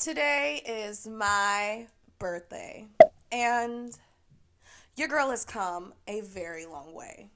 Today is my birthday, and your girl has come a very long way.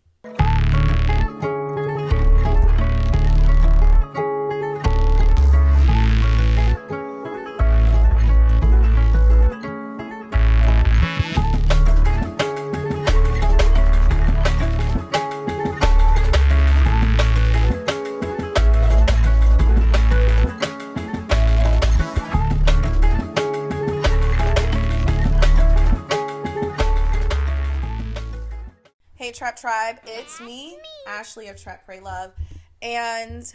Hey Trap Tribe, it's me, Ashley of Trap Pray Love, and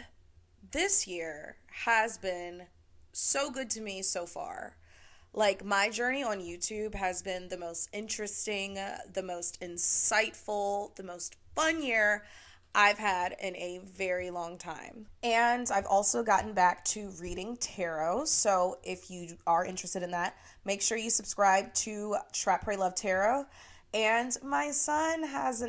this year has been so good to me so far. Like, my journey on YouTube has been the most interesting, the most insightful, the most fun year I've had in a very long time. And I've also gotten back to reading tarot, so if you are interested in that, make sure you subscribe to Trap Pray Love Tarot. And my son has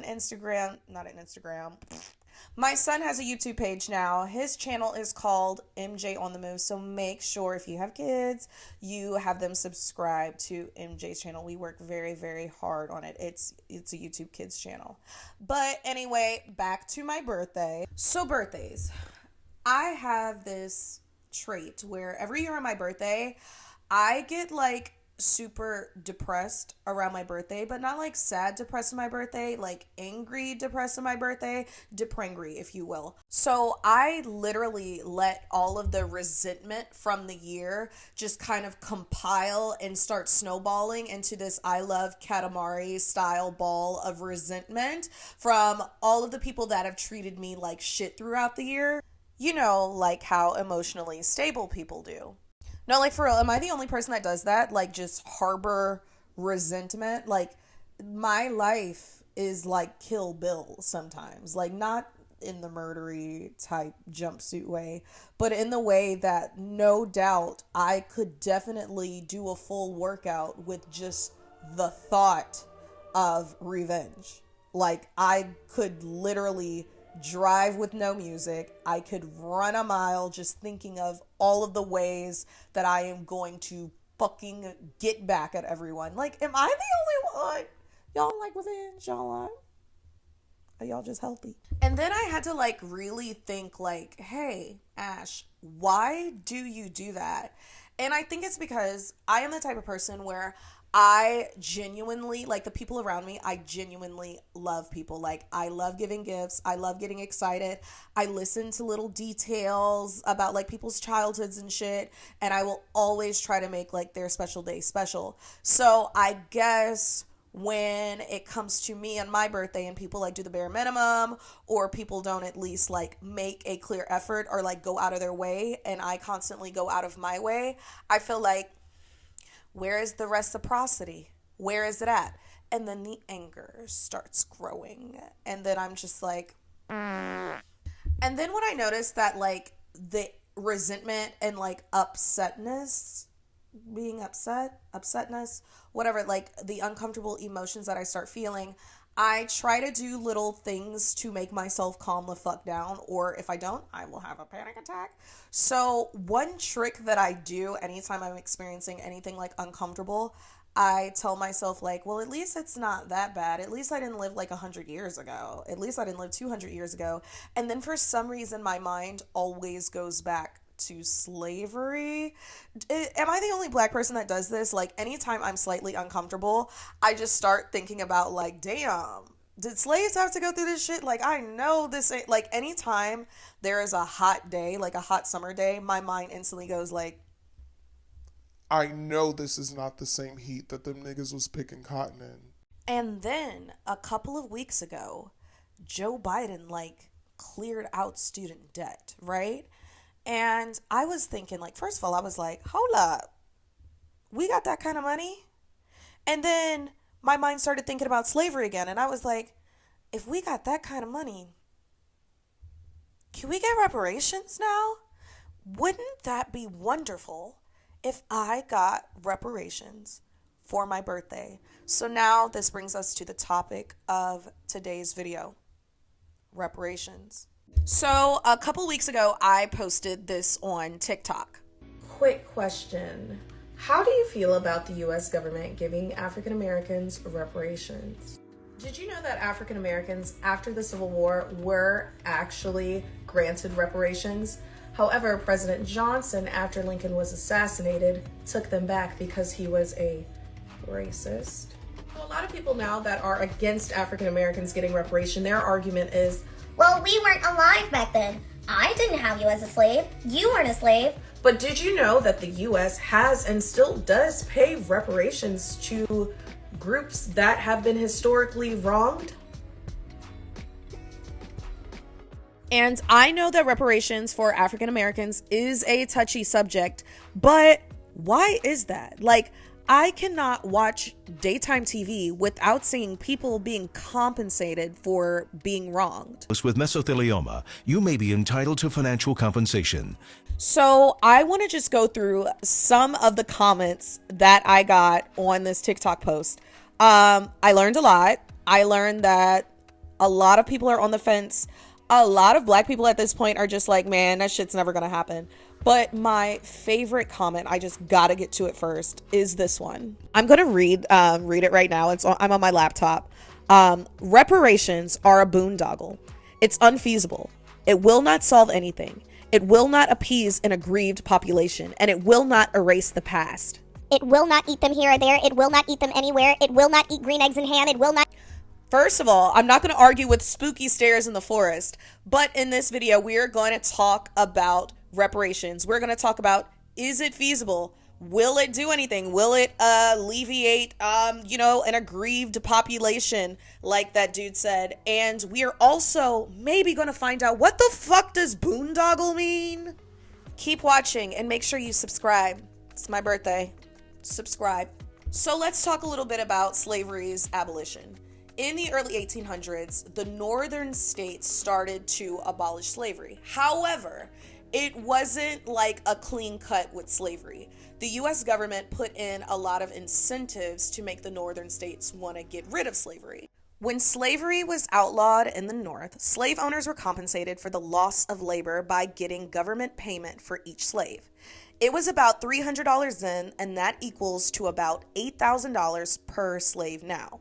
my son has a YouTube page now. His channel is called MJ on the Move. So make sure if you have kids, you have them subscribe to MJ's channel. We work very, very hard on it. It's a YouTube kids channel. But anyway, back to my birthday. So birthdays. I have this trait where every year on my birthday, I get like super depressed around my birthday, but not like sad depressed on my birthday, like angry depressed on my birthday, deprangry, if you will. So I literally let all of the resentment from the year just kind of compile and start snowballing into this I love Katamari style ball of resentment from all of the people that have treated me like shit throughout the year. You know, like how emotionally stable people do. No, like for real, am I the only person that does that? Like just harbor resentment? Like my life is like Kill Bill sometimes. Like not in the murdery type jumpsuit way, but in the way that no doubt I could definitely do a full workout with just the thought of revenge. Like I could literally drive with no music. I could run a mile just thinking of all of the ways that I am going to fucking get back at everyone. Like, am I the only one? Y'all like revenge? Are y'all just healthy? And then I had to like really think like, hey, Ash, why do you do that? And I think it's because I am the type of person where I genuinely, like the people around me, I genuinely love people. Like I love giving gifts. I love getting excited. I listen to little details about like people's childhoods and shit. And I will always try to make like their special day special. So I guess when it comes to me and my birthday and people like do the bare minimum or people don't at least like make a clear effort or like go out of their way and I constantly go out of my way, I feel like, where is the reciprocity? Where is it at? And then the anger starts growing. And then I'm just like, And then when I noticed that like the resentment and like upsetness, upsetness, whatever, like the uncomfortable emotions that I start feeling, I try to do little things to make myself calm the fuck down, or if I don't, I will have a panic attack. So one trick that I do anytime I'm experiencing anything like uncomfortable, I tell myself like, well, at least it's not that bad. At least I didn't live like 100 years ago. At least I didn't live 200 years ago. And then for some reason, my mind always goes back to slavery. Am I the only black person that does this? Like anytime I'm slightly uncomfortable, I just start thinking about like, damn, did slaves have to go through this shit? Like I know this ain't like anytime there is a hot day, like a hot summer day, my mind instantly goes like, I know this is not the same heat that them niggas was picking cotton in. And then a couple of weeks ago, Joe Biden like cleared out student debt, right? And I was thinking, like, first of all, I was like, hold up, we got that kind of money? And then my mind started thinking about slavery again. And I was like, if we got that kind of money, can we get reparations now? Wouldn't that be wonderful if I got reparations for my birthday? So now this brings us to the topic of today's video, reparations. So a couple weeks ago, I posted this on TikTok. quick question. How do you feel about the U.S. government giving African Americans reparations? Did you know that African Americans after the Civil War were actually granted reparations? However, President Johnson, after Lincoln was assassinated, took them back because he was a racist. A lot of people now that are against African Americans getting reparation, their argument is, well, we weren't alive back then. I didn't have you as a slave. You weren't a slave. But did you know that the U.S. has and still does pay reparations to groups that have been historically wronged? And I know that reparations for African Americans is a touchy subject, but why is that? Like, I cannot watch daytime TV without seeing people being compensated for being wronged. With mesothelioma, you may be entitled to financial compensation. So I want to just go through some of the comments that I got on this TikTok post. I learned a lot. I learned that a lot of people are on the fence. A lot of Black people at this point are just like, man, that shit's never going to happen. But my favorite comment, I just got to get to it first, is this one. I'm going to read it right now. I'm on my laptop. Reparations are a boondoggle. It's unfeasible. It will not solve anything. It will not appease an aggrieved population, and it will not erase the past. It will not eat them here or there. It will not eat them anywhere. It will not eat green eggs in ham. It will not. First of all, I'm not going to argue with spooky stairs in the forest, but in this video, we are going to talk about reparations. We're going to talk about, is it feasible? Will it do anything? Will it alleviate, an aggrieved population like that dude said? And we are also maybe going to find out, what the fuck does boondoggle mean? Keep watching and make sure you subscribe. It's my birthday. Subscribe. So let's talk a little bit about slavery's abolition. In the early 1800s, the northern states started to abolish slavery. However, it wasn't like a clean cut with slavery. The U.S. government put in a lot of incentives to make the northern states want to get rid of slavery. When slavery was outlawed in the North, slave owners were compensated for the loss of labor by getting government payment for each slave. It was about $300 then, and that equals to about $8,000 per slave now.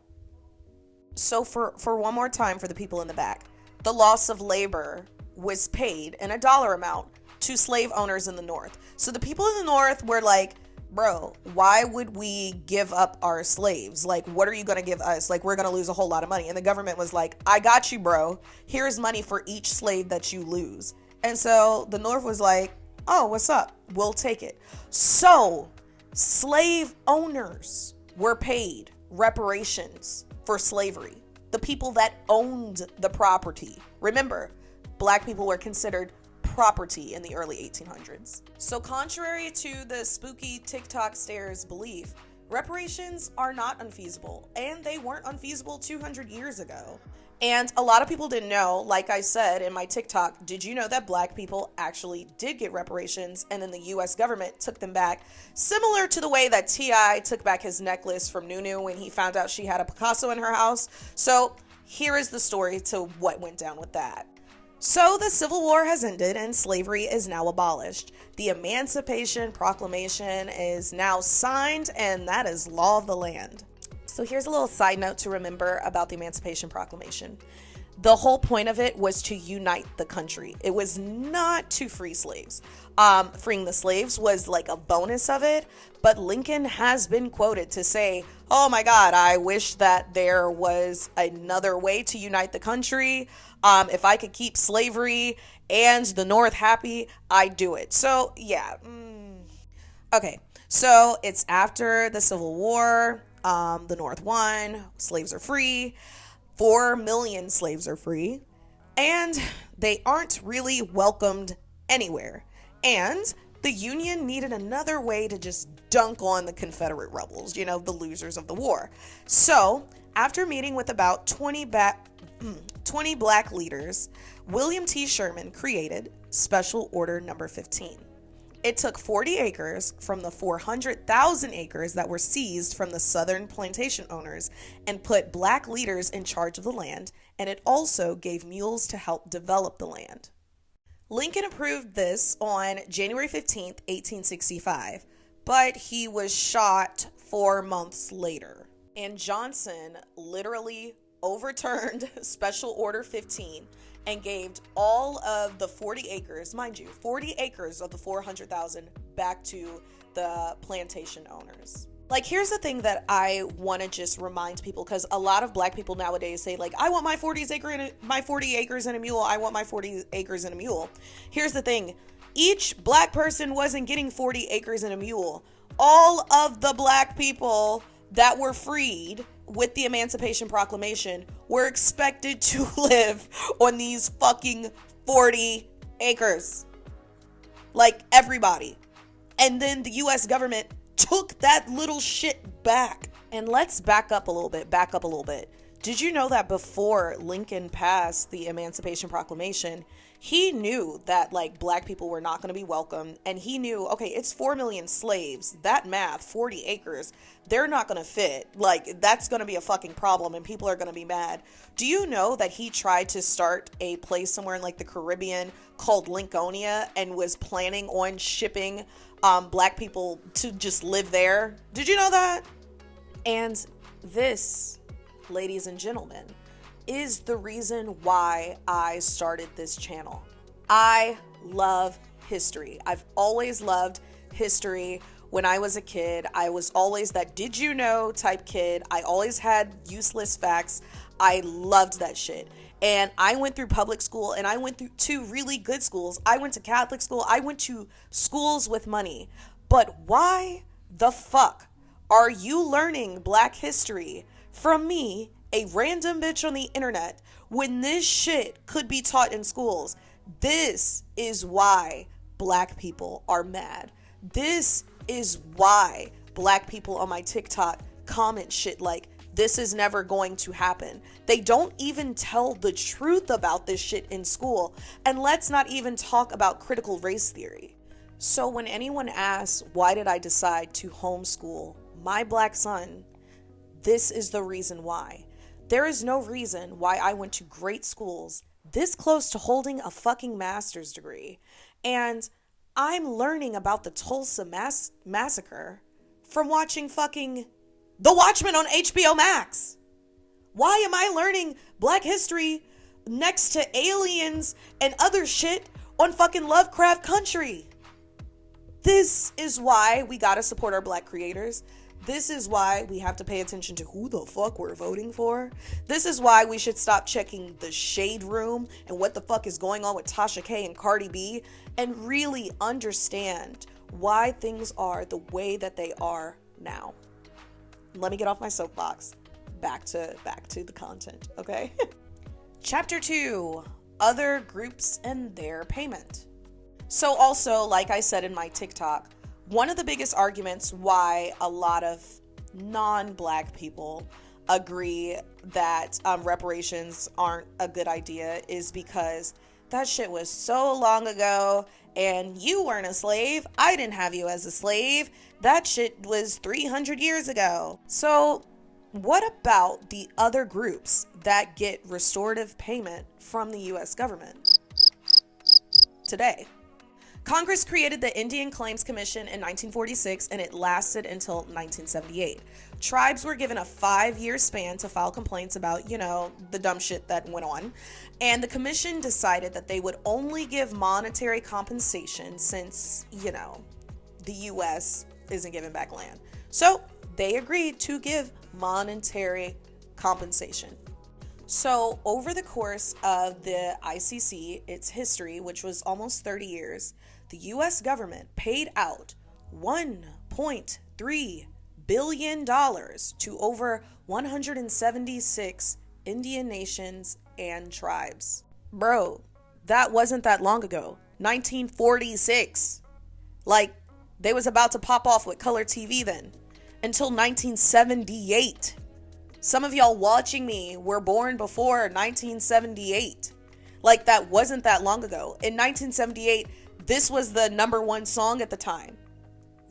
So for one more time for the people in the back, the loss of labor was paid in a dollar amount to slave owners in the North. So the people in the North were like, bro, why would we give up our slaves? Like, what are you going to give us? Like, we're going to lose a whole lot of money. And the government was like, I got you, bro. Here's money for each slave that you lose. And so the North was like, oh, what's up? We'll take it. So slave owners were paid reparations for slavery. The people that owned the property. Remember, Black people were considered property in the early 1800s. So contrary to the spooky TikTok stairs belief, reparations are not unfeasible, and they weren't unfeasible 200 years ago. And a lot of people didn't know, like I said in my TikTok, did you know that Black people actually did get reparations and then the US government took them back? Similar to the way that T.I. took back his necklace from Nunu when he found out she had a Picasso in her house. So here is the story to what went down with that. So the Civil War has ended and slavery is now abolished. The Emancipation Proclamation is now signed, and that is law of the land. So here's a little side note to remember about the Emancipation Proclamation. The whole point of it was to unite the country. It was not to free slaves. Freeing the slaves was like a bonus of it, but Lincoln has been quoted to say, oh my God, I wish that there was another way to unite the country. If I could keep slavery and the North happy, I'd do it. So yeah. Okay, so it's after the Civil War. The North won, slaves are free, 4 million slaves are free, and they aren't really welcomed anywhere. And the Union needed another way to just dunk on the Confederate rebels, the losers of the war. So after meeting with about 20 Black leaders, William T. Sherman created Special Order Number 15. It took 40 acres from the 400,000 acres that were seized from the Southern plantation owners and put Black leaders in charge of the land, and it also gave mules to help develop the land. Lincoln approved this on January 15th, 1865, but he was shot 4 months later. And Johnson literally overturned Special Order 15 and gave all of the 40 acres, mind you, 40 acres of the 400,000 back to the plantation owners. Like, here's the thing that I want to just remind people, because a lot of black people nowadays say, like, I want my 40 acres and a mule. I want my 40 acres and a mule. Here's the thing. Each black person wasn't getting 40 acres and a mule. All of the black people that were freed with the Emancipation Proclamation were expected to live on these fucking 40 acres. Like, everybody. And then the U.S. government took that little shit back. And let's back up a little bit. Did you know that before Lincoln passed the Emancipation Proclamation, he knew that, like, black people were not going to be welcome, and he knew, okay, it's 4 million slaves. That math, 40 acres, they're not going to fit. Like, that's going to be a fucking problem, and people are going to be mad. Do you know that he tried to start a place somewhere in, like, the Caribbean called Lincolnia and was planning on shipping black people to just live there? Did you know that? And this, ladies and gentlemen, is the reason why I started this channel. I love history. I've always loved history. When I was a kid, I was always that did you know type kid. I always had useless facts. I loved that shit. And I went through public school, and I went through 2 really good schools. I went to Catholic school. I went to schools with money. But why the fuck are you learning black history from me, a random bitch on the internet, when this shit could be taught in schools? This is why black people are mad. This is why black people on my TikTok comment shit like, this is never going to happen. They don't even tell the truth about this shit in school. And let's not even talk about critical race theory. So when anyone asks, why did I decide to homeschool my black son? This is the reason why. There is no reason why I went to great schools this close to holding a fucking master's degree, and I'm learning about the Tulsa massacre from watching fucking The Watchmen on HBO Max. Why am I learning black history next to aliens and other shit on fucking Lovecraft Country? This is why we gotta support our black creators. This is why we have to pay attention to who the fuck we're voting for. This is why we should stop checking the shade room and what the fuck is going on with Tasha K and Cardi B, and really understand why things are the way that they are now. Let me get off my soapbox. Back to the content, okay? Chapter 2, Other Groups and Their Payment. So also, like I said in my TikTok, one of the biggest arguments why a lot of non-black people agree that reparations aren't a good idea is because that shit was so long ago, and you weren't a slave. I didn't have you as a slave. That shit was 300 years ago. So what about the other groups that get restorative payment from the U.S. government today? Congress created the Indian Claims Commission in 1946, and it lasted until 1978. Tribes were given a 5-year span to file complaints about, the dumb shit that went on. And the commission decided that they would only give monetary compensation since, the U.S. isn't giving back land. So they agreed to give monetary compensation. So over the course of the ICC, its history, which was almost 30 years, the U.S. government paid out $1.3 billion to over 176 Indian nations and tribes. Bro, that wasn't that long ago. 1946. Like, they was about to pop off with color TV then. Until 1978. Some of y'all watching me were born before 1978. Like, that wasn't that long ago. In 1978, this was the #1 song at the time.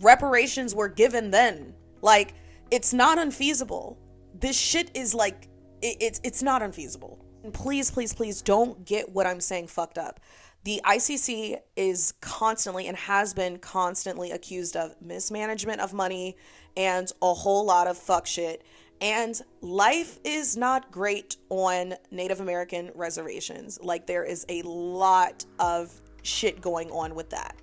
Reparations were given then. Like, it's not unfeasible. This shit is like, it's not unfeasible. And please, please, please don't get what I'm saying fucked up. The ICC is constantly and has been constantly accused of mismanagement of money and a whole lot of fuck shit. And life is not great on Native American reservations. Like, there is a lot of shit going on with that.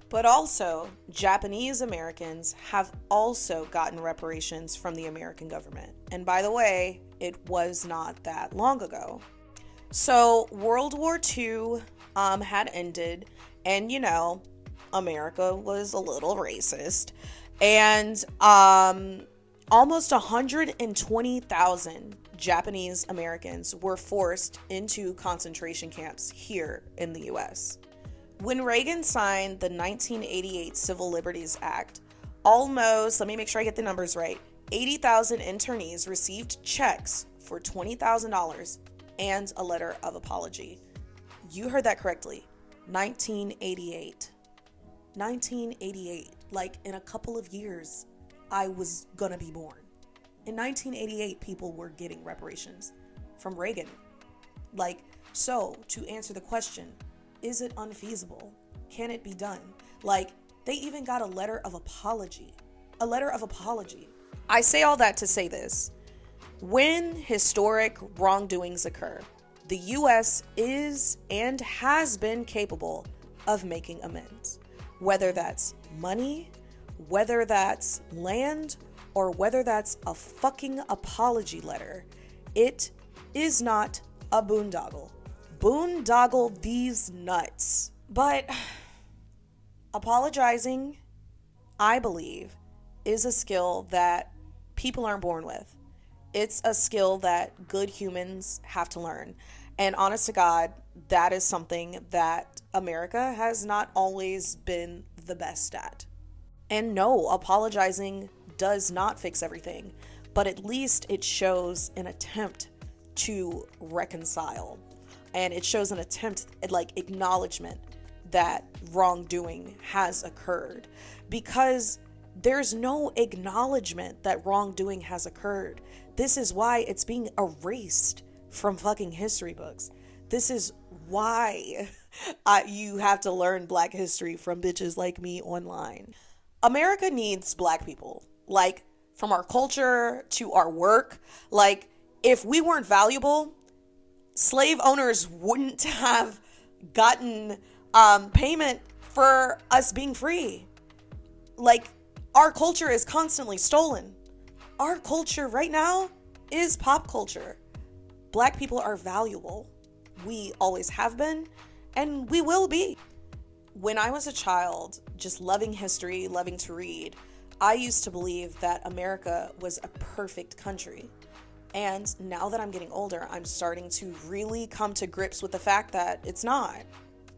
But also, Japanese Americans have also gotten reparations from the American government. And by the way, it was not that long ago. So World War II had ended, and America was a little racist, and almost 120,000 Japanese Americans were forced into concentration camps here in the US. When Reagan signed the 1988 Civil Liberties Act, almost, let me make sure I get the numbers right, 80,000 internees received checks for $20,000 and a letter of apology. You heard that correctly. 1988. 1988. Like, in a couple of years, I was gonna be born. In 1988, people were getting reparations from Reagan. Like, so, to answer the question, is it unfeasible? Can it be done? Like, they even got a letter of apology. A letter of apology. I say all that to say this. When historic wrongdoings occur, the U.S. is and has been capable of making amends. Whether that's money, whether that's land, or whether that's a fucking apology letter, it is not a boondoggle. Boondoggle these nuts. But apologizing, I believe, is a skill that people aren't born with. It's a skill that good humans have to learn. And honest to God, that is something that America has not always been the best at. And no, apologizing does not fix everything, but at least it shows an attempt to reconcile. And it shows an attempt at, like, acknowledgement that wrongdoing has occurred, because there's no acknowledgement that wrongdoing has occurred. This is why it's being erased from fucking history books. This is why you have to learn Black history from bitches like me online. America needs Black people, like, from our culture to our work. Like, if we weren't valuable, slave owners wouldn't have gotten payment for us being free. Like, our culture is constantly stolen. Our culture right now is pop culture. Black people are valuable. We always have been, and we will be. When I was a child, just loving history, loving to read, I used to believe that America was a perfect country. And now that I'm getting older, I'm starting to really come to grips with the fact that it's not.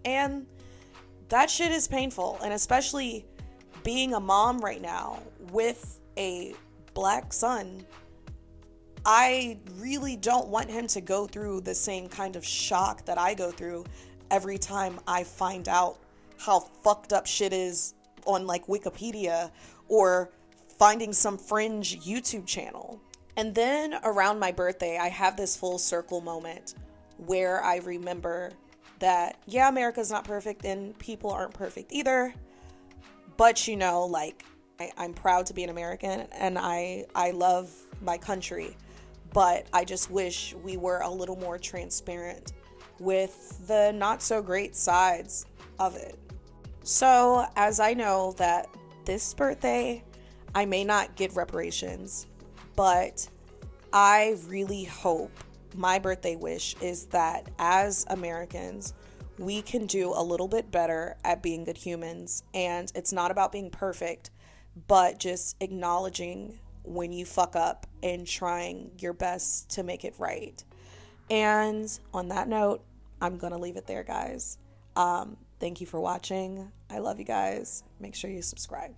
And that shit is painful. And especially being a mom right now with a Black son, I really don't want him to go through the same kind of shock that I go through every time I find out how fucked up shit is on, like, Wikipedia, or finding some fringe YouTube channel. And then around my birthday, I have this full circle moment where I remember that, yeah, America's not perfect and people aren't perfect either. But, like, I'm proud to be an American, and I love my country. But I just wish we were a little more transparent with the not so great sides of it. So, as I know that this birthday, I may not get reparations, but I really hope, my birthday wish is that as Americans, we can do a little bit better at being good humans. And it's not about being perfect, but just acknowledging when you fuck up and trying your best to make it right. And on that note, I'm gonna leave it there, guys. Thank you for watching. I love you guys. Make sure you subscribe.